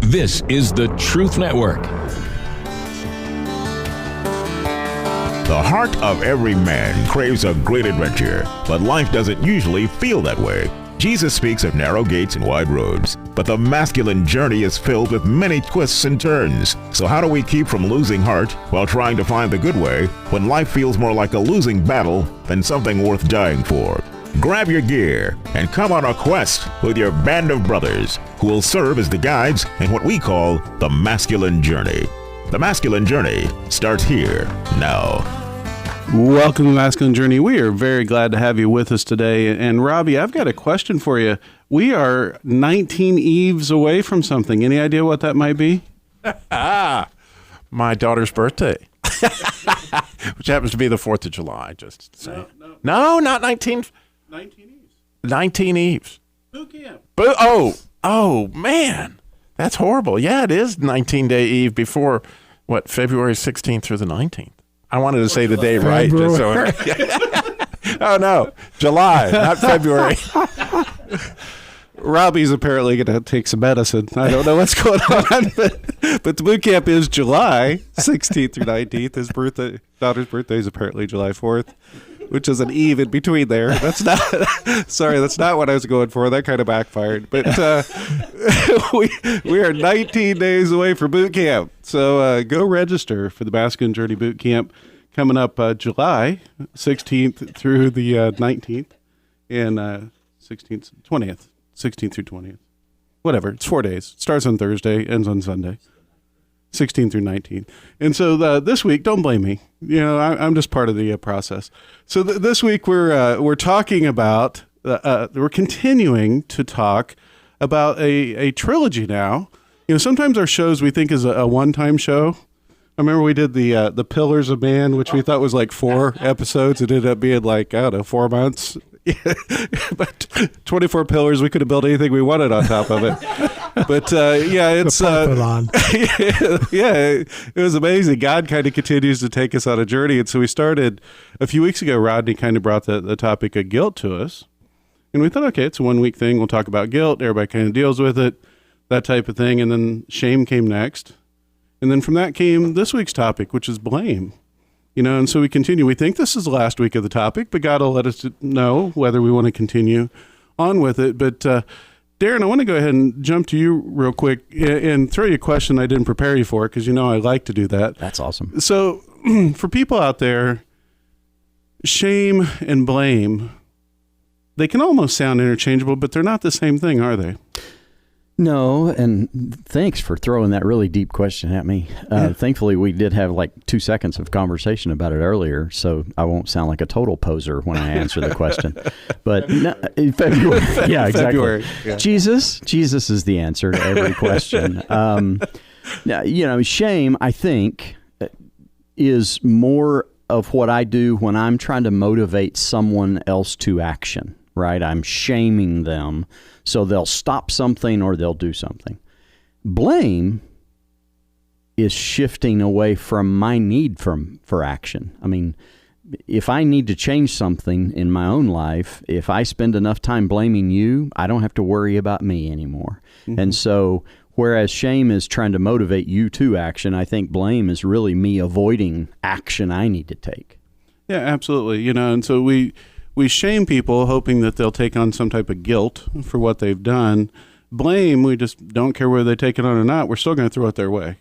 This is the Truth Network. The heart of every man craves a great adventure, but life doesn't usually feel that way. Jesus speaks of narrow gates and wide roads, but the masculine journey is filled with many twists and turns. So how do we keep from losing heart while trying to find the good way when life feels more like a losing battle than something worth dying for? Grab your gear and come on a quest with your band of brothers who will serve as the guides in what we call the masculine journey. The masculine journey starts here now. Welcome to Masculine Journey. We are very glad to have you with us today. And Robbie, I've got a question for you. We are 19 Eves away from something. Any idea what that might be? My daughter's birthday, which happens to be the 4th of July, just to say. No, not 19. 19 Eves. 19 Eves. Boot camp. Oh, man. That's horrible. Yeah, it is 19-day Eve before, February 16th through the 19th. I wanted to say the day right. Just so oh, no. July, not February. Robbie's apparently going to take some medicine. I don't know what's going on, but the boot camp is July 16th through 19th. His daughter's birthday is apparently July 4th, which is an eve in between there. That's not what I was going for. That kind of backfired. But we are 19 days away from boot camp. So go register for the Masculine Journey Boot Camp coming up July 16th through the 19th and 20th. 16th through 20th. Whatever. It's 4 days. Starts on Thursday, ends on Sunday. 16th through 19th. And so this week, don't blame me. You know, I'm just part of the process. So this week we're talking about, we're continuing to talk about a trilogy now. You know, sometimes our shows we think is a one-time show. I remember we did the Pillars of Man, which we thought was like 4 episodes. It ended up being like, I don't know, 4 months. But 24 pillars, we could have built anything we wanted on top of it. But yeah, it's it was amazing. God kind of continues to take us on a journey. And so we started a few weeks ago. Rodney kind of brought the topic of guilt to us. And we thought, okay, it's a 1 week thing. We'll talk about guilt. Everybody kind of deals with it, that type of thing. And then shame came next. And then from that came this week's topic, which is blame. You know, and so we continue. We think this is the last week of the topic, but God will let us know whether we want to continue on with it. But Darren, I want to go ahead and jump to you real quick and throw you a question I didn't prepare you for, because you know I like to do that. That's awesome. So for people out there, shame and blame, they can almost sound interchangeable, but they're not the same thing, are they? No, and thanks for throwing that really deep question at me. Thankfully, we did have like 2 seconds of conversation about it earlier, so I won't sound like a total poser when I answer the question. But no, in February, yeah, exactly. February, yeah. Jesus is the answer to every question. You know, shame, I think, is more of what I do when I'm trying to motivate someone else to action. Right? I'm shaming them so they'll stop something or they'll do something. Blame is shifting away from my need for action. I mean, if I need to change something in my own life, if I spend enough time blaming you, I don't have to worry about me anymore. Mm-hmm. And so whereas shame is trying to motivate you to action, I think blame is really me avoiding action I need to take. Yeah, absolutely. You know, and so we shame people hoping that they'll take on some type of guilt for what they've done. Blame, we just don't care whether they take it on or not. We're still going to throw it their way,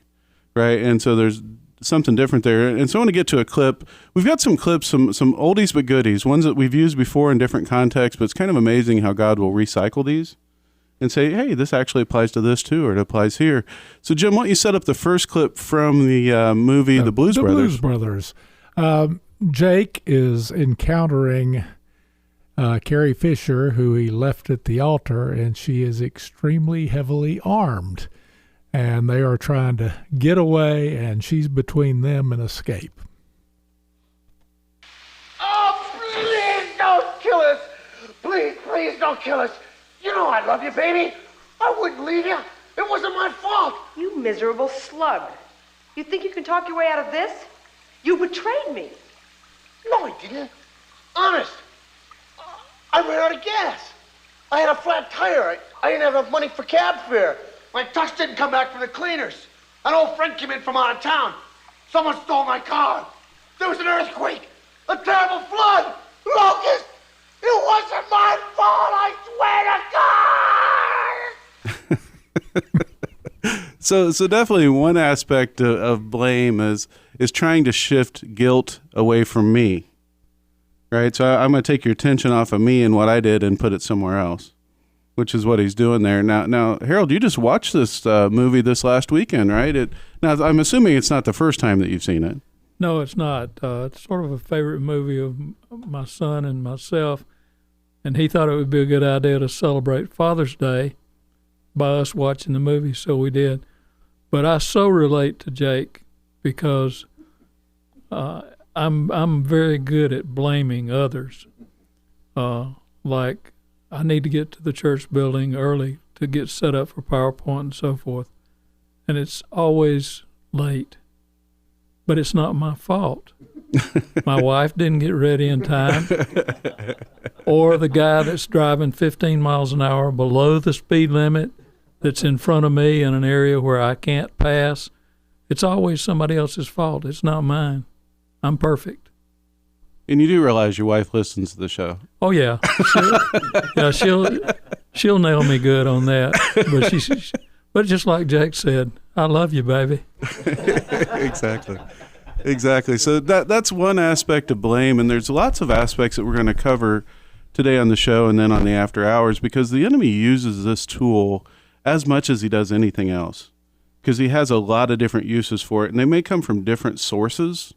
right? And so there's something different there. And so I want to get to a clip. We've got some clips, some oldies but goodies, ones that we've used before in different contexts, but it's kind of amazing how God will recycle these and say, hey, this actually applies to this too, or it applies here. So Jim, why don't you set up the first clip from the movie The Blues Brothers? The Blues Brothers. Jake is encountering Carrie Fisher, who he left at the altar, and she is extremely heavily armed. And they are trying to get away, and she's between them and escape. Oh, please don't kill us. Please don't kill us. You know I love you, baby. I wouldn't leave you. It wasn't my fault. You miserable slug. You think you can talk your way out of this? You betrayed me. No, I didn't. Honest. I ran out of gas. I had a flat tire. I didn't have enough money for cab fare. My tux didn't come back from the cleaners. An old friend came in from out of town. Someone stole my car. There was an earthquake. A terrible flood. Locust. It wasn't my fault, I swear to God! So definitely one aspect of blame is trying to shift guilt away from me, right? So I'm going to take your attention off of me and what I did and put it somewhere else, which is what he's doing there. Now, Harold, you just watched this movie this last weekend, right? Now, I'm assuming it's not the first time that you've seen it. No, it's not. It's sort of a favorite movie of my son and myself, and he thought it would be a good idea to celebrate Father's Day by us watching the movie, so we did. But I so relate to Jake because I'm very good at blaming others. Like I need to get to the church building early to get set up for PowerPoint and so forth, and it's always late. But it's not my fault. My wife didn't get ready in time, or the guy that's driving 15 miles an hour below the speed limit that's in front of me in an area where I can't pass. It's always somebody else's fault. It's not mine. I'm perfect. And you do realize your wife listens to the show. Oh yeah, she'll nail me good on that. But but just like Jake said, I love you, baby. Exactly. So that's one aspect of blame, and there's lots of aspects that we're going to cover today on the show and then on the after hours, because the enemy uses this tool as much as he does anything else, because he has a lot of different uses for it, and they may come from different sources,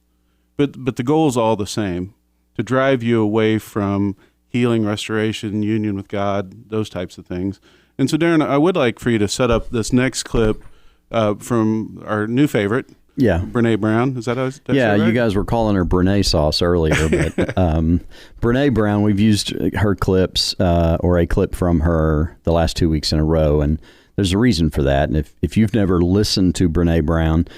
but the goal is all the same, to drive you away from healing, restoration, union with God, those types of things. And so, Darren, I would like for you to set up this next clip from our new favorite, Brene Brown. Is that how that's yeah, right? You guys were calling her Brene sauce earlier, but Brene Brown, we've used her clips or a clip from her the last 2 weeks in a row, and there's a reason for that. And if you've never listened to Brene Brown,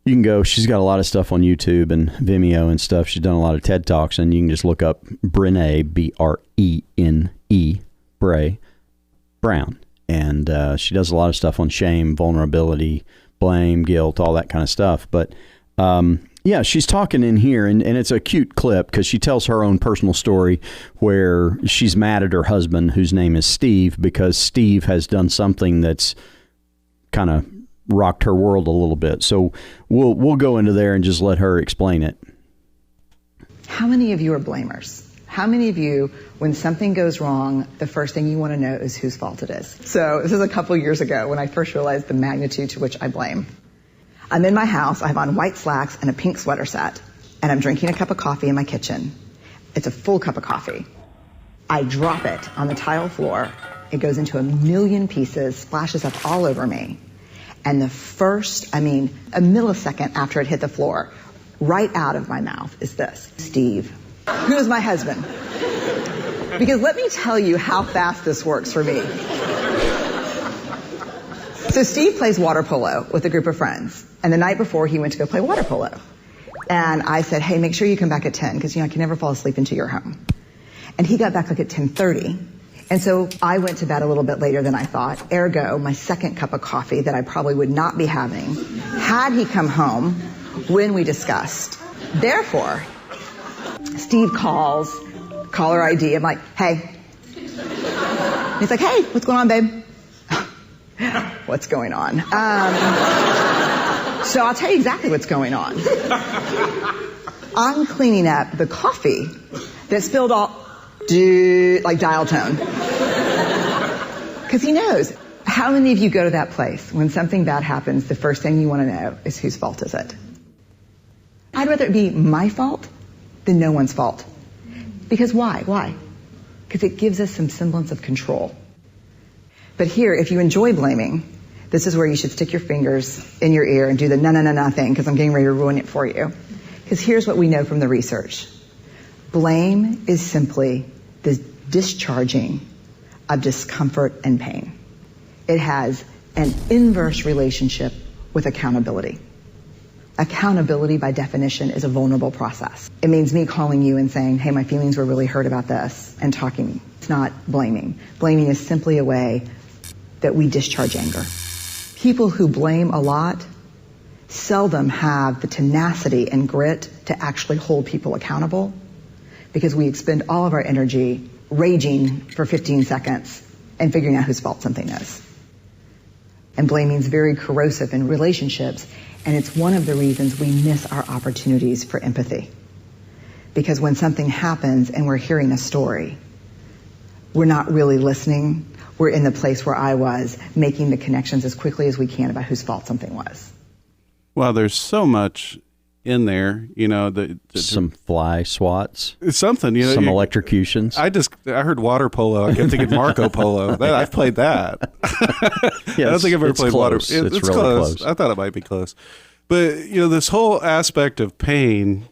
you can go. She's got a lot of stuff on YouTube and Vimeo and stuff. She's done a lot of TED Talks, and you can just look up Brene, B-R-E-N-E, Brene Brown. And she does a lot of stuff on shame, vulnerability, blame, guilt, all that kind of stuff. But yeah, she's talking in here, and it's a cute clip because she tells her own personal story where she's mad at her husband, whose name is Steve, because Steve has done something that's kind of rocked her world a little bit. So we'll go into there and just let her explain it. How many of you are blamers? How many of you, when something goes wrong, the first thing you want to know is whose fault it is? So this is a couple years ago when I first realized the magnitude to which I blame. I'm in my house, I have on white slacks and a pink sweater set, and I'm drinking a cup of coffee in my kitchen. It's a full cup of coffee. I drop it on the tile floor. It goes into a million pieces, splashes up all over me. And a millisecond after it hit the floor, right out of my mouth is this: Steve, who is my husband. Because let me tell you how fast this works for me. So Steve plays water polo with a group of friends. And the night before, he went to go play water polo. And I said, hey, make sure you come back at 10, because I can never fall asleep until you're home. And he got back at 10:30. And so I went to bed a little bit later than I thought. Ergo, my second cup of coffee that I probably would not be having had he come home when we discussed. Therefore, Steve calls, caller ID. I'm like, hey. He's like, hey, what's going on, babe? What's going on? So I'll tell you exactly what's going on. I'm cleaning up the coffee that spilled all like dial tone. Because he knows. How many of you go to that place when something bad happens, the first thing you want to know is whose fault is it? I'd rather it be my fault than no one's fault. Because why? Why? Because it gives us some semblance of control. But here, if you enjoy blaming, this is where you should stick your fingers in your ear and do the na thing, because I'm getting ready to ruin it for you. Because here's what we know from the research. Blame is simply the discharging of discomfort and pain. It has an inverse relationship with accountability. Accountability, by definition, is a vulnerable process. It means me calling you and saying, hey, my feelings were really hurt about this, and talking. It's not blaming. Blaming is simply a way that we discharge anger. People who blame a lot seldom have the tenacity and grit to actually hold people accountable, because we expend all of our energy raging for 15 seconds and figuring out whose fault something is. And blaming is very corrosive in relationships, and it's one of the reasons we miss our opportunities for empathy. Because when something happens and we're hearing a story, we're not really listening. We're in the place where I was, making the connections as quickly as we can about whose fault something was. Well, there's so much in there, some fly swats, something, some electrocutions. I heard water polo. I kept thinking Marco Polo. I've played that. Yeah, I don't think I've ever played close. water. It's really close. I thought it might be close, but this whole aspect of pain,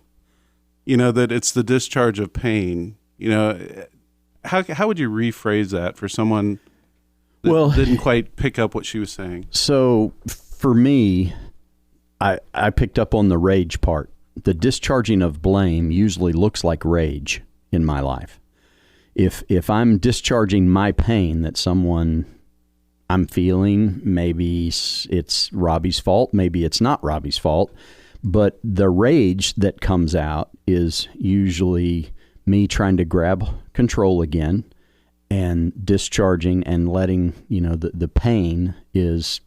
that it's the discharge of pain. How would you rephrase that for someone that didn't quite pick up what she was saying? So for me, I picked up on the rage part. The discharging of blame usually looks like rage in my life. If I'm discharging my pain that someone I'm feeling, maybe it's Robbie's fault, maybe it's not Robbie's fault, but the rage that comes out is usually me trying to grab control again and discharging and letting, the pain is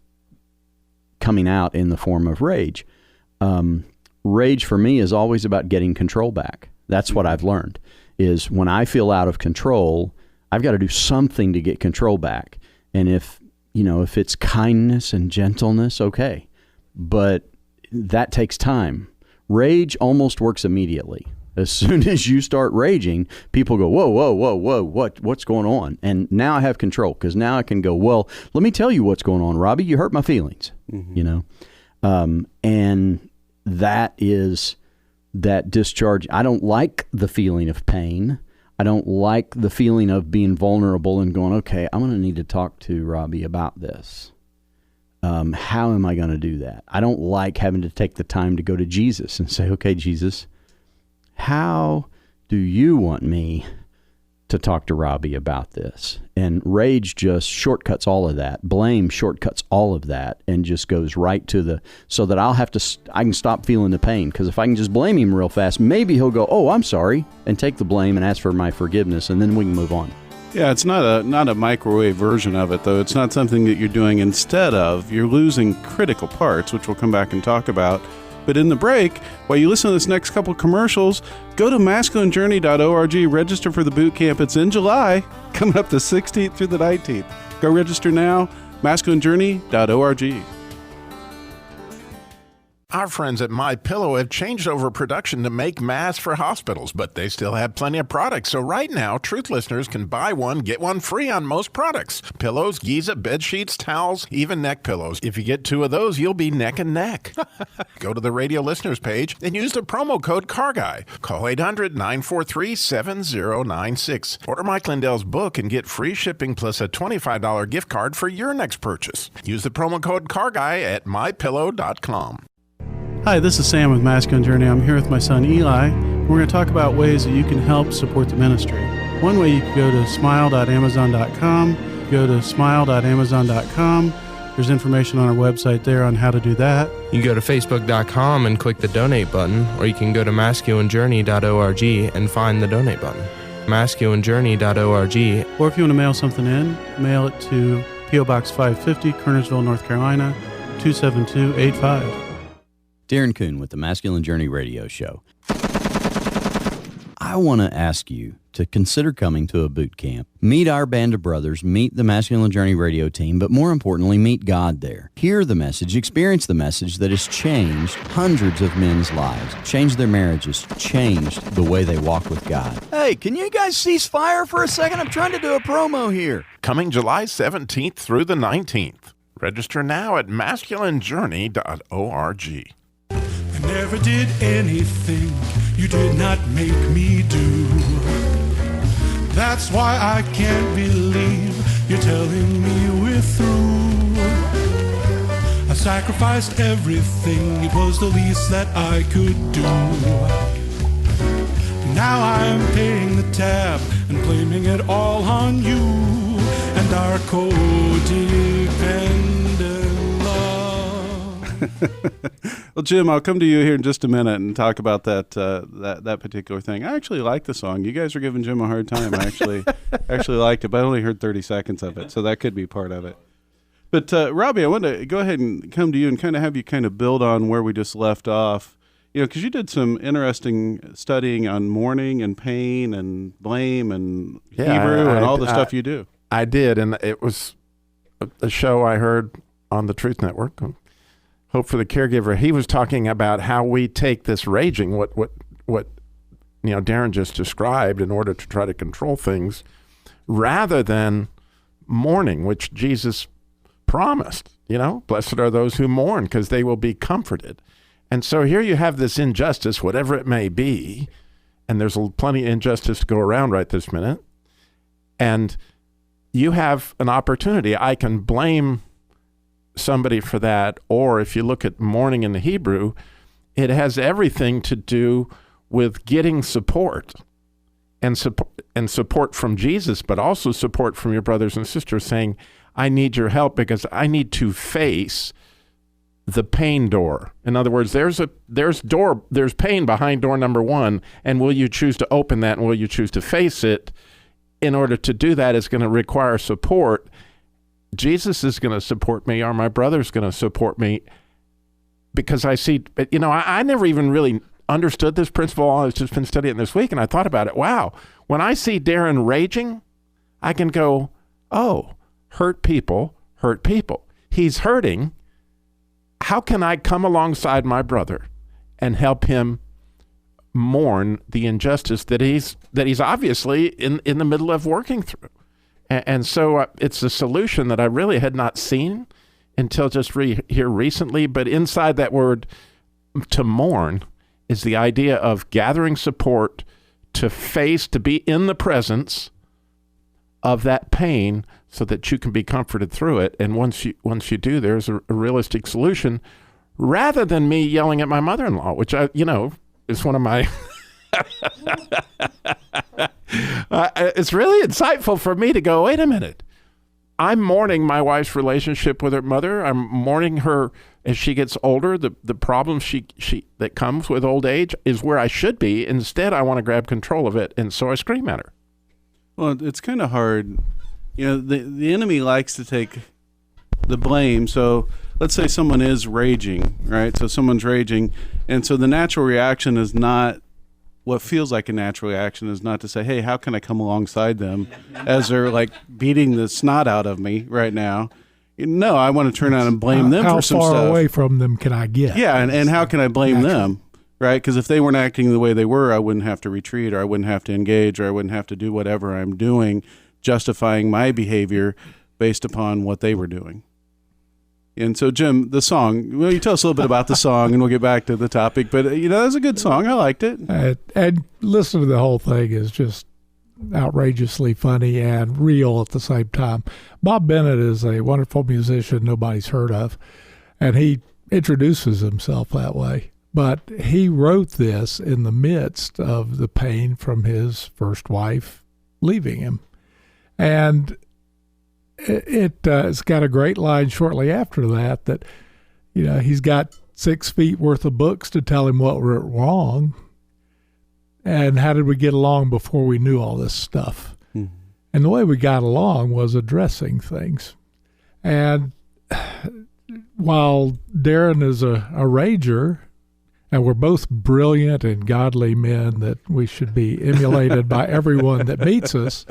coming out in the form of rage. Rage for me is always about getting control back. That's what I've learned, is when I feel out of control, I've got to do something to get control back. And if it's kindness and gentleness, okay. But that takes time. Rage almost works immediately. As soon as you start raging, people go, whoa, what's going on? And now I have control, because now I can go, well, let me tell you what's going on, Robbie. You hurt my feelings, and that is that discharge. I don't like the feeling of pain. I don't like the feeling of being vulnerable and going, okay, I'm going to need to talk to Robbie about this. How am I going to do that? I don't like having to take the time to go to Jesus and say, okay, Jesus, how do you want me to talk to Robbie about this? And rage just shortcuts all of that. Blame shortcuts all of that and just goes right to so that I can stop feeling the pain. Because if I can just blame him real fast, maybe he'll go, oh, I'm sorry, and take the blame and ask for my forgiveness, and then we can move on. Yeah, it's not a microwave version of it, though. It's not something that you're doing instead of. You're losing critical parts, which we'll come back and talk about. But in the break, while you listen to this next couple commercials, go to masculinejourney.org, register for the boot camp. It's in July, coming up the 16th through the 19th. Go register now, masculinejourney.org. Our friends at MyPillow have changed over production to make masks for hospitals, but they still have plenty of products. So right now, Truth listeners can buy one, get one free on most products. Pillows, Giza, bed sheets, towels, even neck pillows. If you get two of those, you'll be neck and neck. Go to the radio listeners page and use the promo code CARGUY. Call 800-943-7096. Order Mike Lindell's book and get free shipping plus a $25 gift card for your next purchase. Use the promo code CARGUY at mypillow.com. Hi, this is Sam with Masculine Journey. I'm here with my son Eli. We're going to talk about ways that you can help support the ministry. One way, you can go to smile.amazon.com. Go to smile.amazon.com. There's information on our website there on how to do that. You can go to facebook.com and click the donate button, or you can go to masculinejourney.org and find the donate button. masculinejourney.org. Or if you want to mail something in, mail it to P.O. Box 550, Kernersville, North Carolina, 27285. Darren Kuhn with the Masculine Journey Radio Show. I want to ask you to consider coming to a boot camp. Meet our band of brothers, meet the Masculine Journey radio team, but more importantly, meet God there. Hear the message, experience the message that has changed hundreds of men's lives, changed their marriages, changed the way they walk with God. Hey, can you guys cease fire for a second? I'm trying to do a promo here. Coming July 17th through the 19th. Register now at masculinejourney.org. I never did anything you did not make me do. That's why I can't believe you're telling me we're through. I sacrificed everything, it was the least that I could do. Now I'm paying the tab and blaming it all on you and our codependent love. Well, Jim, I'll come to you here in just a minute and talk about that particular thing. I actually like the song. You guys are giving Jim a hard time. I actually liked it, but I only heard 30 seconds of it, so that could be part of it. But Robbie, I want to go ahead and come to you and kind of have you kind of build on where we just left off. Because you did some interesting studying on mourning and pain and blame and Hebrew and all the stuff you do. I did, and it was a show I heard on the Truth Network, Hope for the Caregiver. He was talking about how we take this raging, what Darren just described, in order to try to control things, rather than mourning, which Jesus promised. Blessed are those who mourn, because they will be comforted. And so here you have this injustice, whatever it may be, and there's plenty of injustice to go around right this minute, and you have an opportunity. I can blame somebody for that, or if you look at mourning in the Hebrew, it has everything to do with getting support, and support from Jesus, but also support from your brothers and sisters, saying, I need your help because I need to face the pain door. In other words, there's pain behind door number 1, and will you choose to open that, and will you choose to face it? In order to do that, it's going to require support. Jesus is going to support me, or my brother's going to support me, because I see, I never even really understood this principle. I've just been studying this week, and I thought about it. Wow, when I see Darren raging, I can go, oh, hurt people hurt people. He's hurting. How can I come alongside my brother and help him mourn the injustice that he's obviously in the middle of working through? And so it's a solution that I really had not seen until just here recently. But inside that word, to mourn, is the idea of gathering support to be in the presence of that pain, so that you can be comforted through it. And once you do, there's a realistic solution, rather than me yelling at my mother-in-law, which is one of my. It's really insightful for me to go, wait a minute. I'm mourning my wife's relationship with her mother. I'm mourning her as she gets older. The problems she that comes with old age is where I should be. Instead, I want to grab control of it, and so I scream at her. Well, it's kind of hard. The enemy likes to take the blame. So let's say someone is raging, right? So someone's raging, and so the natural reaction is not what feels like a natural reaction is not to say, hey, how can I come alongside them as they're like beating the snot out of me right now? No, I want to turn around and blame them for some stuff. How far away from them can I get? Yeah, and how can I blame them, right? Because if they weren't acting the way they were, I wouldn't have to retreat, or I wouldn't have to engage, or I wouldn't have to do whatever I'm doing, justifying my behavior based upon what they were doing. And so, Jim, the song, well, you tell us a little bit about the song, and we'll get back to the topic. But, that's a good song. I liked it. And listen to the whole thing is just outrageously funny and real at the same time. Bob Bennett is a wonderful musician nobody's heard of, and he introduces himself that way. But he wrote this in the midst of the pain from his first wife leaving him. And it's got a great line shortly after that he's got 6 feet worth of books to tell him what went wrong, and how did we get along before we knew all this stuff. Mm-hmm. And the way we got along was addressing things. And while Darren is a rager, and we're both brilliant and godly men that we should be emulated by everyone that meets us,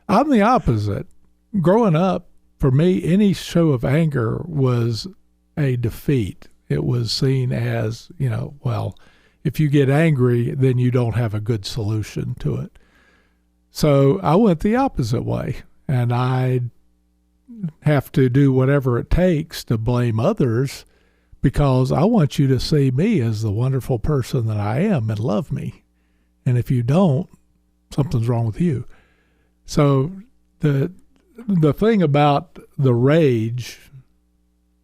I'm the opposite. Growing up, for me, any show of anger was a defeat. It was seen as, if you get angry, then you don't have a good solution to it. So I went the opposite way, and I have to do whatever it takes to blame others, because I want you to see me as the wonderful person that I am and love me. And if you don't, something's wrong with you. So the thing about the rage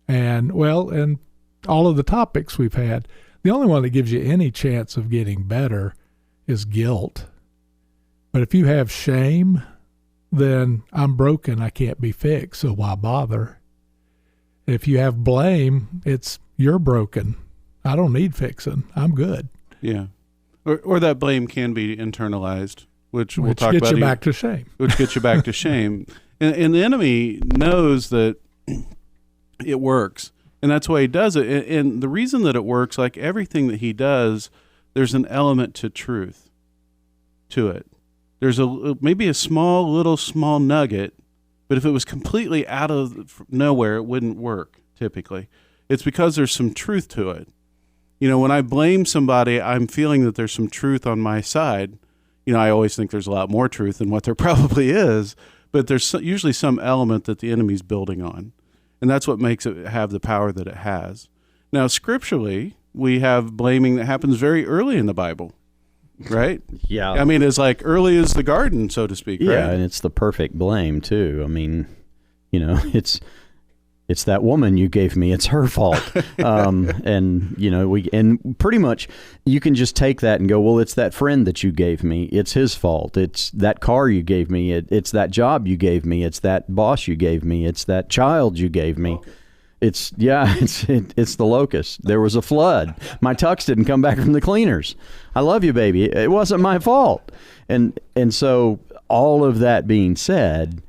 and all of the topics we've had, the only one that gives you any chance of getting better is guilt. But if you have shame, then I'm broken. I can't be fixed. So why bother? If you have blame, it's, You're broken. I don't need fixing. I'm good. Yeah. Or that blame can be internalized, which we'll talk gets about. You back to shame. Which gets you back to shame. And the enemy knows that it works. And that's why he does it. And the reason that it works, like everything that he does, there's an element to truth to it. There's maybe a small nugget, but if it was completely out of nowhere, it wouldn't work typically. It's because there's some truth to it. You know, when I blame somebody, I'm feeling that there's some truth on my side. You know, I always think there's a lot more truth than what there probably is, but there's usually some element that the enemy's building on. And that's what makes it have the power that it has. Now, scripturally, we have blaming that happens very early in the Bible, right? Yeah. I mean, it's like early as the garden, so to speak, right? Yeah, and it's the perfect blame, too. I mean, you know, it's that woman you gave me. It's her fault. And, you know, and pretty much you can just take that and go, well, it's that friend that you gave me. It's his fault. It's that car you gave me. It's that job you gave me. It's that boss you gave me. It's that child you gave me. Okay. It's the locust. There was a flood. My tux didn't come back from the cleaners. I love you, baby. It wasn't my fault. And so all of that being said,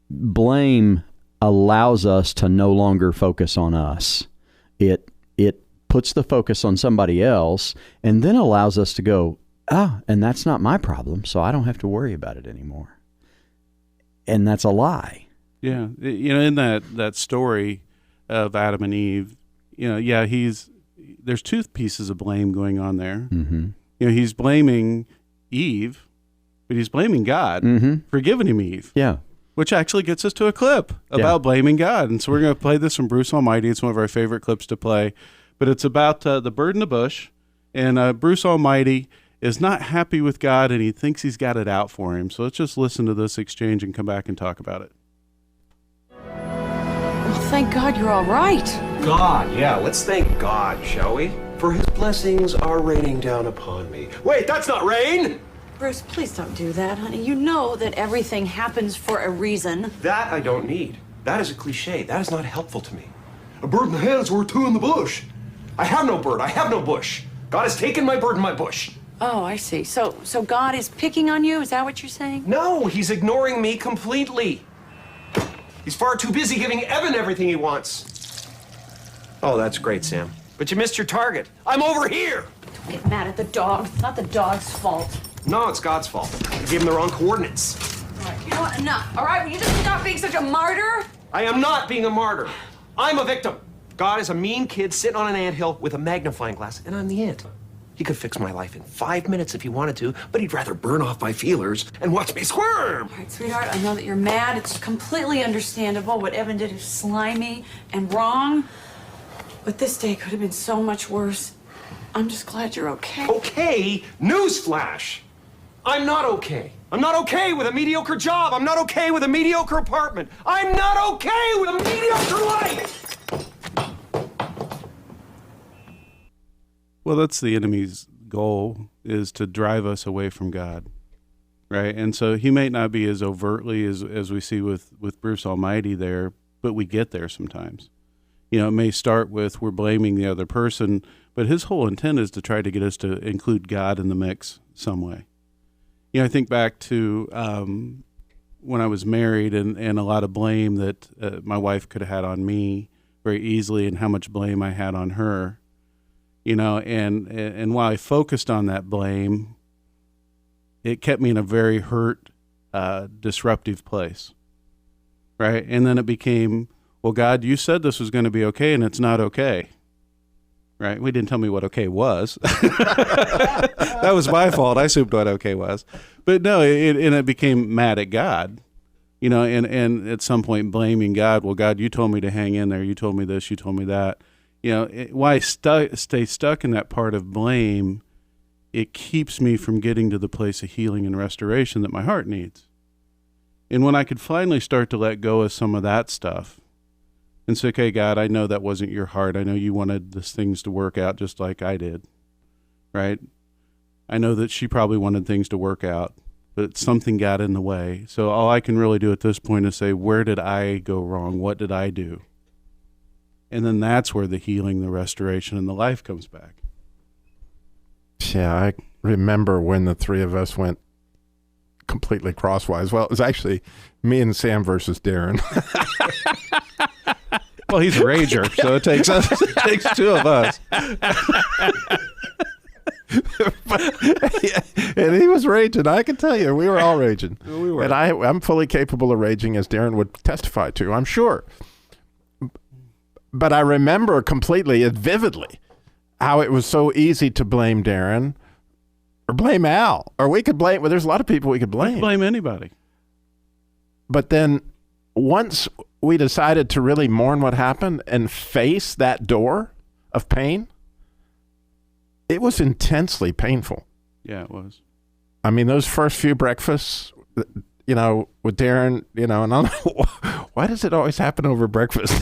blame allows us to no longer focus on us. It puts the focus on somebody else and then allows us to go, and that's not my problem, so I don't have to worry about it anymore. And that's a lie. Yeah. You know, in that story of Adam and Eve, you know, yeah, there's two pieces of blame going on there. Mm-hmm. You know, he's blaming Eve, but he's blaming God for giving him Eve. Yeah. Which actually gets us to a clip about blaming God. And so we're going to play this from Bruce Almighty. It's one of our favorite clips to play. But it's about the bird in the bush. And Bruce Almighty is not happy with God, and he thinks he's got it out for him. So let's just listen to this exchange and come back and talk about it. Well, thank God you're all right. God, yeah. Let's thank God, shall we? For his blessings are raining down upon me. Wait, that's not rain! Bruce, please don't do that, honey. You know that everything happens for a reason. That I don't need. That is a cliche. That is not helpful to me. A bird in the hand is worth two in the bush. I have no bird. I have no bush. God has taken my bird and my bush. Oh, I see. So God is picking on you? Is that what you're saying? No, he's ignoring me completely. He's far too busy giving Evan everything he wants. Oh, that's great, Sam. But you missed your target. I'm over here. Don't get mad at the dog. It's not the dog's fault. No, it's God's fault. I gave him the wrong coordinates. All right, you know what? Enough. All right, will you just stop being such a martyr? I am not being a martyr. I'm a victim. God is a mean kid sitting on an anthill with a magnifying glass, and I'm the ant. He could fix my life in 5 minutes if he wanted to, but he'd rather burn off my feelers and watch me squirm. All right, sweetheart, I know that you're mad. It's completely understandable. What Evan did is slimy and wrong. But this day could have been so much worse. I'm just glad you're okay. Okay? Newsflash! I'm not okay. I'm not okay with a mediocre job. I'm not okay with a mediocre apartment. I'm not okay with a mediocre life! Well, that's the enemy's goal, is to drive us away from God, right? And so he may not be as overtly as we see with Bruce Almighty there, but we get there sometimes. You know, it may start with we're blaming the other person, but his whole intent is to try to get us to include God in the mix some way. You know, I think back to when I was married and a lot of blame that my wife could have had on me very easily and how much blame I had on her. You know, and while I focused on that blame, it kept me in a very hurt, disruptive place, right? And then it became, well, God, you said this was going to be okay, and it's not okay, right? We didn't tell me what okay was. That was my fault. I assumed what okay was. But no, it became mad at God, you know, and at some point blaming God. Well, God, you told me to hang in there. You told me this. You told me that. You know, why I stay stuck in that part of blame, it keeps me from getting to the place of healing and restoration that my heart needs. And when I could finally start to let go of some of that stuff and say, okay, God, I know that wasn't your heart. I know you wanted these things to work out just like I did, right? I know that she probably wanted things to work out, but something got in the way. So all I can really do at this point is say, where did I go wrong? What did I do? And then that's where the healing, the restoration, and the life comes back. Yeah, I remember when the three of us went completely crosswise. Well, it was actually me and Sam versus Darren. Well, he's a rager, so it takes us. It takes two of us. And he was raging. I can tell you, we were all raging. We were. And I'm fully capable of raging, as Darren would testify to, I'm sure. But I remember completely and vividly how it was so easy to blame Darren or blame Al. Or we could blame, well, there's a lot of people we could blame. We could blame anybody. But then once we decided to really mourn what happened and face that door of pain, it was intensely painful. Yeah, it was. I mean, those first few breakfasts, you know, with Darren, you know, and I'm like, why does it always happen over breakfast?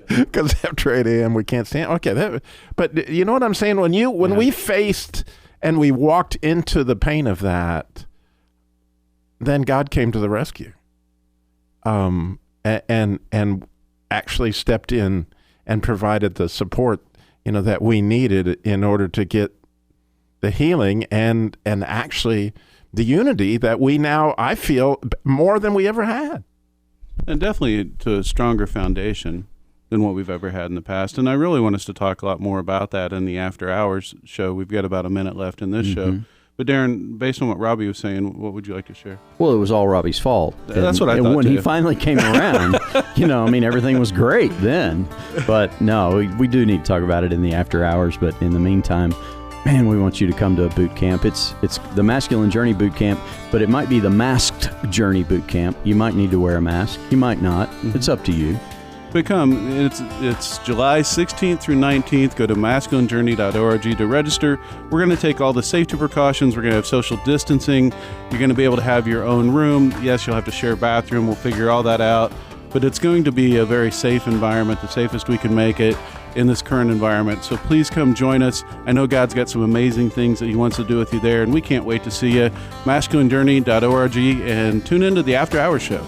Because after 8 a.m. we can't stand. Okay, but you know what I'm saying? When we faced and we walked into the pain of that, then God came to the rescue, and actually stepped in and provided the support, you know, that we needed in order to get the healing and actually the unity that we now, I feel, more than we ever had. And definitely to a stronger foundation than what we've ever had in the past. And I really want us to talk a lot more about that in the After Hours show. We've got about a minute left in this show. But Darren, based on what Robbie was saying, what would you like to share? Well, it was all Robbie's fault. That's what I thought. And when too. he finally came around, you know, I mean, everything was great then. But no, we do need to talk about it in the After Hours. But in the meantime, man, we want you to come to a boot camp. It's the Masculine Journey Boot Camp, but it might be the Masked Journey Boot Camp. You might need to wear a mask. You might not. It's up to you. But come, it's July 16th through 19th. Go to masculinejourney.org to register. We're going to take all the safety precautions. We're going to have social distancing. You're going to be able to have your own room. Yes, you'll have to share a bathroom. We'll figure all that out. But it's going to be a very safe environment, the safest we can make it in this current environment. So please come join us. I know God's got some amazing things that he wants to do with you there, and we can't wait to see you. masculinejourney.org, and tune into the After Hours show.